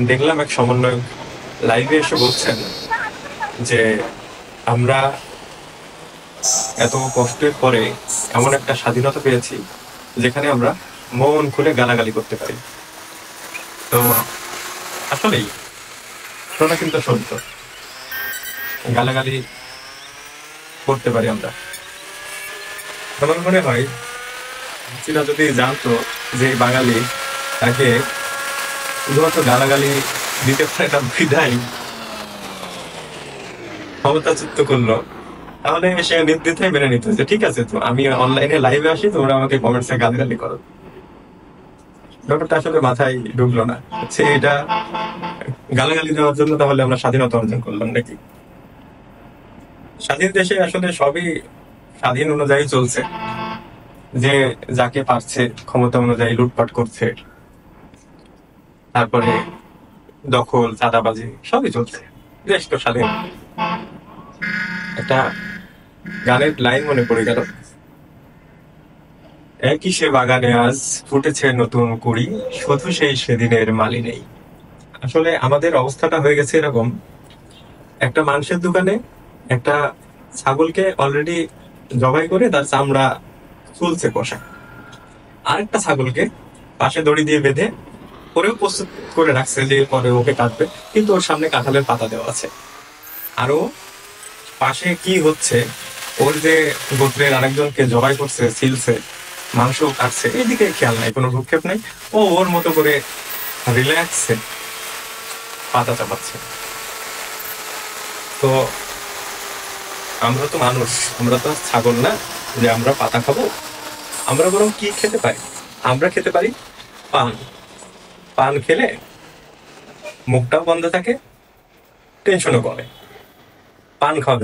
দেখলাম এক সমন্বয়ক লাইভে এসে বলছেন যে আমরা এত কষ্টের পরে এমন একটা স্বাধীনতা পেয়েছি যেখানে আমরা মন খুলে গালাগালি করতে পারি। তো আসলেই শোনা কিন্তু সত্য, গালাগালি করতে পারি আমরা। আমার মনে হয় হাসিনা যদি জানতো যে এই বাঙালি তাকে শুধুমাত্র গালাগালি দিতে পারে না বিধায় ক্ষমতাচ্যুত করলো, তাহলে সে নির্দ্বিধায় মেনে নিত যে ঠিক আছে, তো আমি অনলাইনে লাইভে আসি, তোমরা আমাকে কমেন্টসে গালাগালি করো। ব্যাপারটা আসলে মাথায় ঢুকলো না, হচ্ছে এটা গালাগালি দেওয়ার জন্য তাহলে আমরা স্বাধীনতা অর্জন করলাম নাকি? স্বাধীন দেশে আসলে সবই স্বাধীন অনুযায়ী চলছে, যে যাকে পারছে ক্ষমতা অনুযায়ী লুটপাট করছে, তারপরে দখল চাঁদাবাজি সবই চলছে, দেশ তো স্বাধীন। একটা গানের লাইন মনে পড়ে গেল, একই সে বাগানে আজ ফুটেছে নতুন কুড়ি, শুধু সেই সেদিনের মালি নেই। আসলে আমাদের অবস্থাটা হয়ে গেছে এরকম, একটা মাংসের দোকানে একটা ছাগলকে অলরেডি জবাই করে তার চামড়া চুলছে কষা, আরেকটা ছাগলকে পাশে দড়ি দিয়ে বেঁধে পরেও প্রস্তুত করে রাখছে যে পরে ওকে কাটবে, কিন্তু ওর সামনে কাঁঠালের পাতা দেওয়া আছে। আরো পাশে কি হচ্ছে, ওর যে গোত্রের আরেকজনকে জবাই করছে, ছিলছে, মাংস কাটছে, এদিকে খেয়াল নাই, কোনো ভ্রুক্ষেপ নাই। ও ওর মতো করে রিল্যাক্সে পাতা চাপাচ্ছে। তো আমরা তো মানুষ, আমরা তো আর ছাগল না যে আমরা পাতা খাবো। আমরা বরং কি খেতে পারি, আমরা খেতে পারি পান। পান খেলে মুখটাও বন্ধ থাকে, টেনশনও কমে। পান খাওয়া